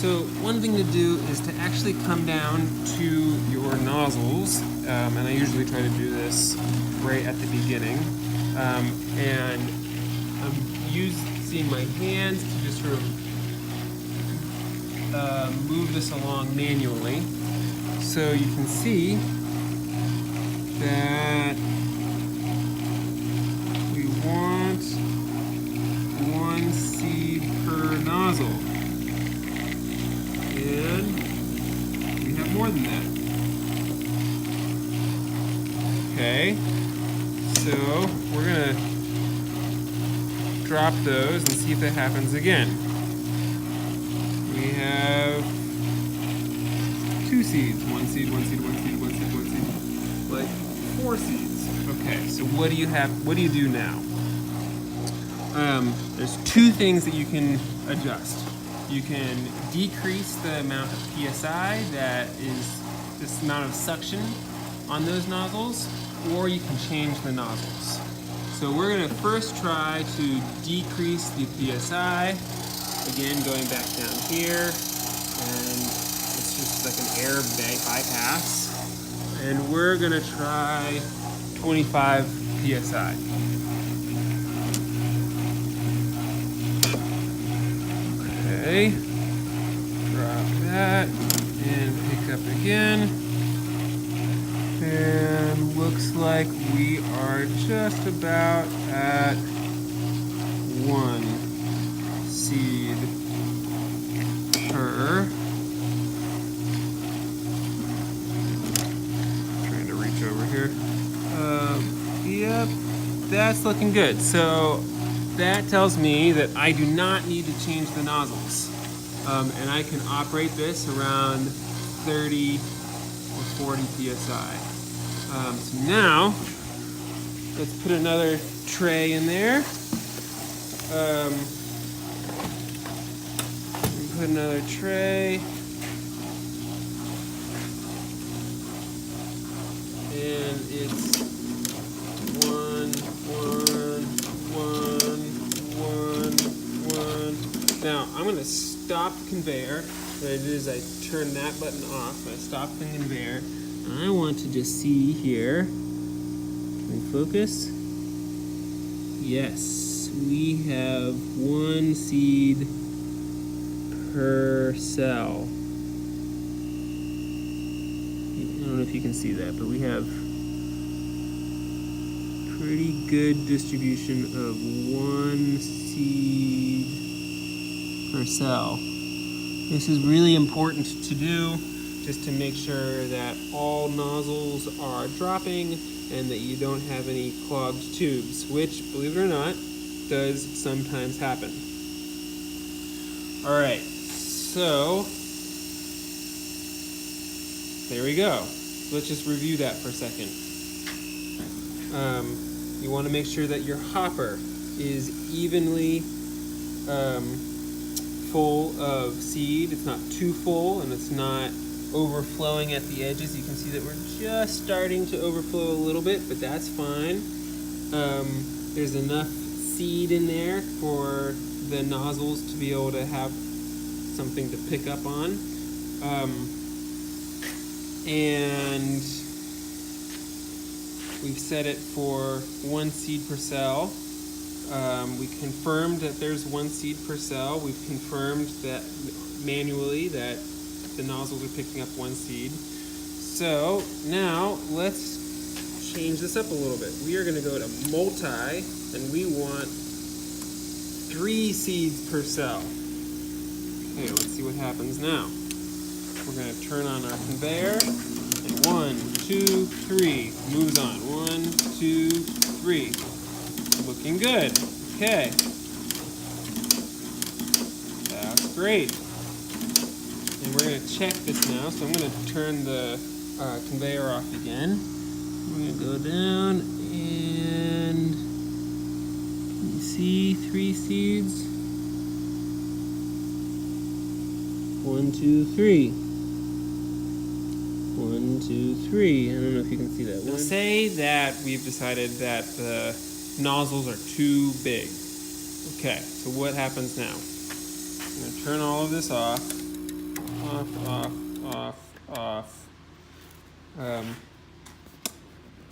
So one thing to do is to actually come down to your nozzles, and I usually try to do this right at the beginning, and I'm using my hands to just sort of move this along manually. So you can see that we want 1 seed per nozzle. And we have more than that. Okay, so we're gonna drop those and see if that happens again. We have 2 seeds, 1 seed, 1 seed, 1 seed, 1 seed, 1 seed, like 4 seeds. Okay, so what do you do now? There's 2 things that you can adjust. You can decrease the amount of PSI, that is this amount of suction on those nozzles, or you can change the nozzles. So we're going to first try to decrease the PSI. Again, going back down here, and it's just like an air bypass. And we're going to try 25 PSI. Okay, drop that and pick up again. And looks like we are just about at 1 seed per. Trying to reach over here. Yep, that's looking good. So that tells me that I do not need to change the nozzles. And I can operate this around 30 or 40 PSI. So now, let's put another tray in there. Put another tray. And it's 1, 1, 1, 1, 1. Now, I'm going to stop the conveyor. What I do is I turn that button off. I stop the conveyor. And I want to just see here. Can we focus? Yes, we have 1 seed per cell. I don't know if you can see that, but we have pretty good distribution of 1 seed per cell. This is really important to do, just to make sure that all nozzles are dropping and that you don't have any clogged tubes, which, believe it or not, does sometimes happen. All right, so there we go. Let's just review that for a second. You want to make sure that your hopper is evenly full of seed. It's not too full and it's not overflowing at the edges. You can see that we're just starting to overflow a little bit, but that's fine. There's enough seed in there for the nozzles to be able to have something to pick up on. And we've set it for 1 seed per cell. We confirmed that there's 1 seed per cell. We've confirmed that manually that the nozzles are picking up 1 seed. So now let's change this up a little bit. We are going to go to multi, and we want 3 seeds per cell. Okay, let's see what happens now. We're going to turn on our conveyor, and 1, 2, 3 moves on. 1, 2, 3. Looking good. Okay. That's great. And we're going to check this now. So I'm going to turn the conveyor off again. We're going to go down and you see 3 seeds. 1, 2, 3. 1, 2, 3. I don't know if you can see that. Let's say that we've decided that the nozzles are too big. Okay, so what happens now? I'm going to turn all of this off. off. And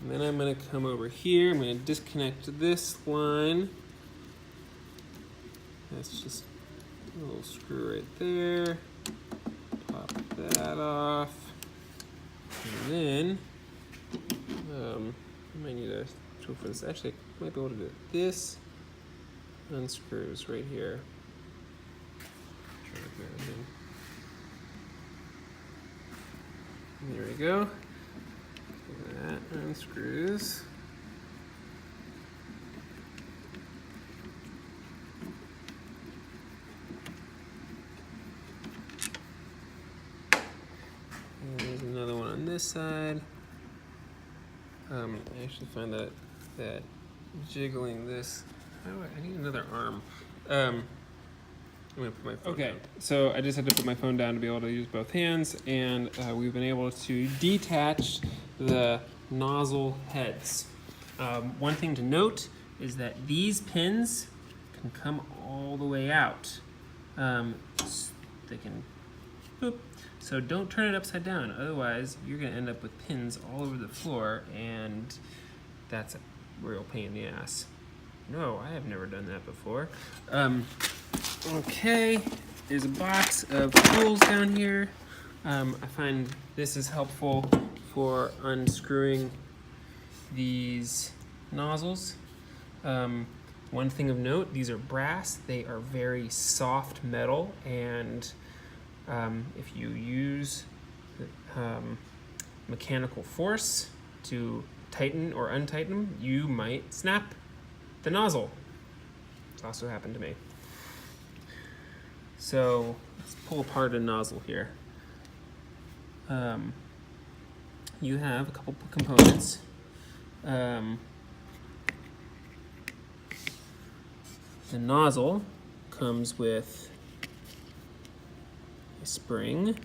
then I'm going to come over here. I'm going to disconnect this line. That's just a little screw right there. Pop that off. And then, I might need a tool for this. Actually, I might be able to do it. This unscrews right here. There we go. That unscrews. And there's another one on this side. I actually find that jiggling this. I need another arm. I'm gonna put my phone down. So I just had to put my phone down to be able to use both hands, and we've been able to detach the nozzle heads. One thing to note is that these pins can come all the way out. They can, boop. So don't turn it upside down, otherwise you're gonna end up with pins all over the floor, and that's a real pain in the ass. No, I have never done that before. Okay, there's a box of tools down here. I find this is helpful for unscrewing these nozzles. One thing of note, these are brass. They are very soft metal, and if you use mechanical force to tighten or untighten them, you might snap the nozzle. It's also happened to me. So let's pull apart a nozzle here. You have a couple components. The nozzle comes with a spring,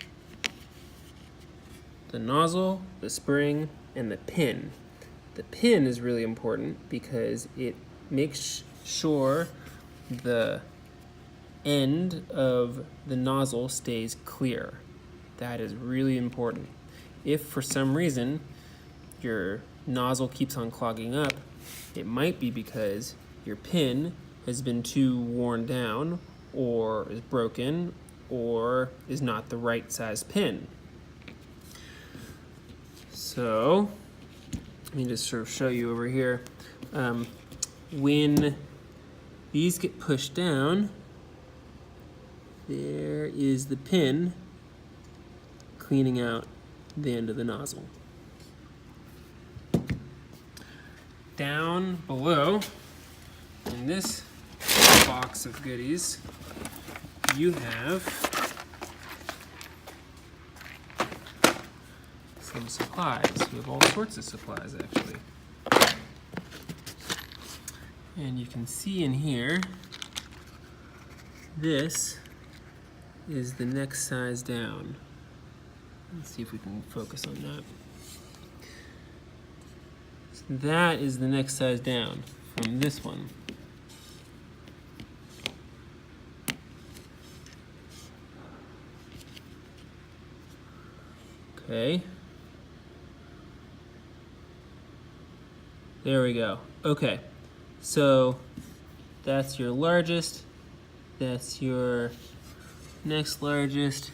the nozzle, the spring, and the pin. The pin is really important because it makes sure the end of the nozzle stays clear. That is really important. If for some reason your nozzle keeps on clogging up, it might be because your pin has been too worn down, or is broken, or is not the right size pin. So let me just sort of show you over here. When these get pushed down, there is the pin cleaning out the end of the nozzle. Down below, in this box of goodies, you have some supplies. You have all sorts of supplies, actually. And you can see in here, this is the next size down. Let's see if we can focus on that. So that is the next size down from this one. Okay. There we go. Okay. So that's your largest. That's your next largest.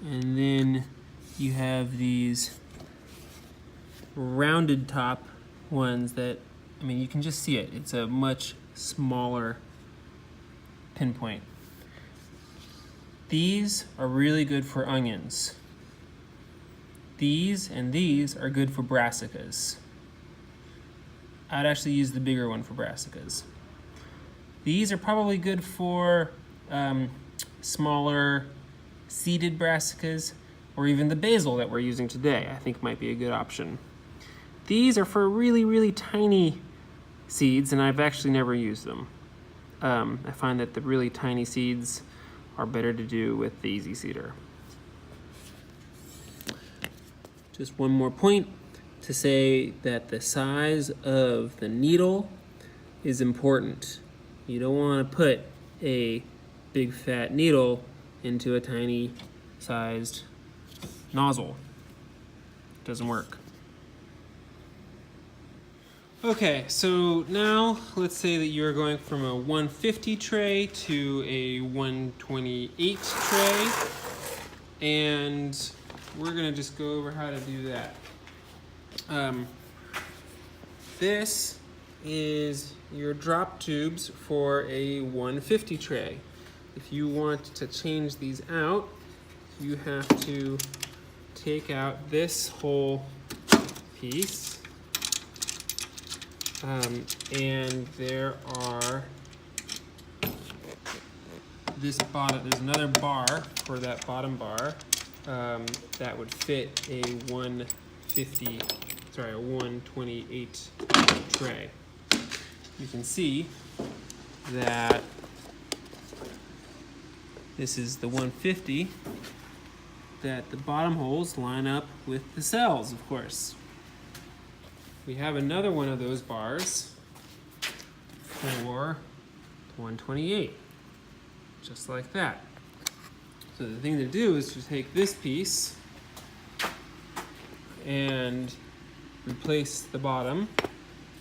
And then you have these rounded top ones that, I mean, you can just see it. It's a much smaller pinpoint. These are really good for onions. These and these are good for brassicas. I'd actually use the bigger one for brassicas. These are probably good for smaller seeded brassicas, or even the basil that we're using today, I think might be a good option. These are for really, really tiny seeds, and I've actually never used them. I find that the really tiny seeds are better to do with the Easy Seeder. Just one more point to say that the size of the needle is important. You don't want to put a big fat needle into a tiny sized nozzle. Doesn't work. Okay, so now let's say that you're going from a 150 tray to a 128 tray, and we're gonna just go over how to do that. This is your drop tubes for a 150 tray. If you want to change these out, you have to take out this whole piece. And there are there's another bar for that bottom bar that would fit a 128 tray. You can see that this is the 150, that the bottom holes line up with the cells, of course. We have another one of those bars for 128, just like that. So the thing to do is to take this piece and replace the bottom.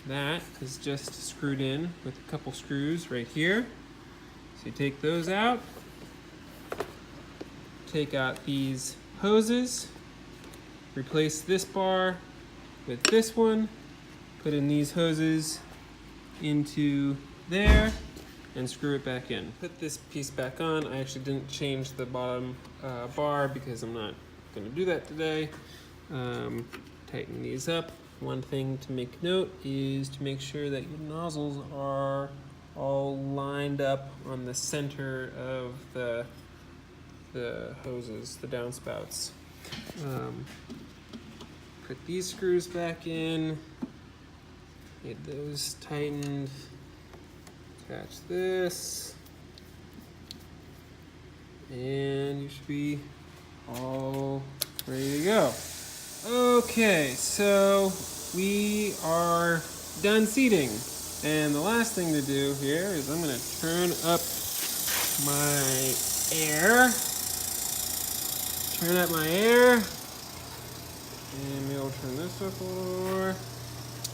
That is just screwed in with a couple screws right here. So you take those out, take out these hoses, replace this bar with this one, put in these hoses into there, and screw it back in. Put this piece back on. I actually didn't change the bottom bar because I'm not going to do that today. Tighten these up. One thing to make note is to make sure that your nozzles are all lined up on the center of the hoses, the downspouts. Put these screws back in, get those tightened, attach this, and you should be all ready to go. Okay, so we are done seating, and the last thing to do here is I'm going to turn up my air, and maybe I'll turn this up a little more.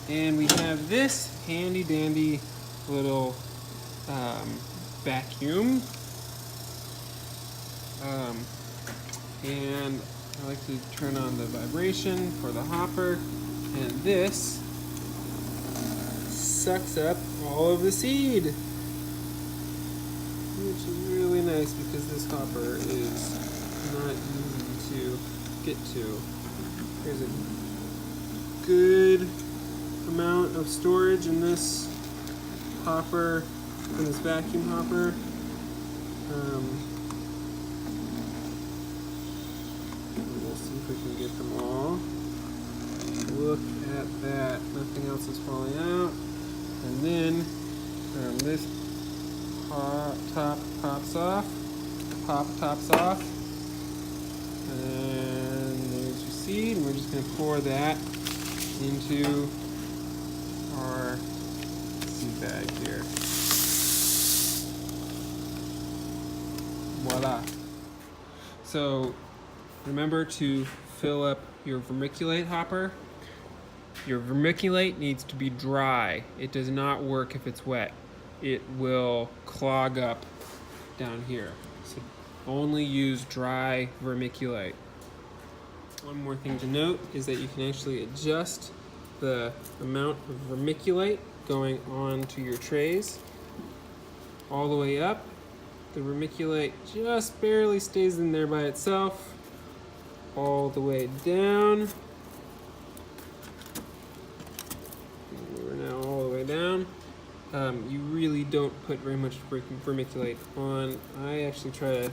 And we have this handy dandy little vacuum. And I like to turn on the vibration for the hopper. And this sucks up all of the seed, which is really nice because this hopper is not easy to get to. There's a good amount of storage in this hopper, in this vacuum hopper. We'll see if we can get them all. Look at that, nothing else is falling out. And then this top tops off, and there's your seed, and we're just going to pour that into our seed bag here. Voila. So remember to fill up your vermiculite hopper. Your vermiculite needs to be dry. It does not work if it's wet. It will clog up down here. So only use dry vermiculite. One more thing to note is that you can actually adjust the amount of vermiculite going onto your trays all the way up. The vermiculite just barely stays in there by itself, all the way down. We're now all the way down. You really don't put very much vermiculite on. I actually try to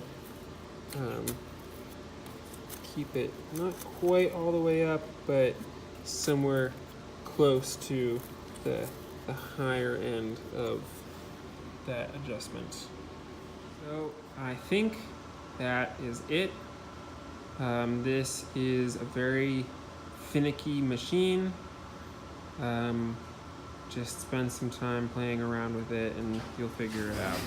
keep it not quite all the way up, but somewhere close to the higher end of that adjustment. So I think that is it. This is a very finicky machine. Just spend some time playing around with it and you'll figure it out.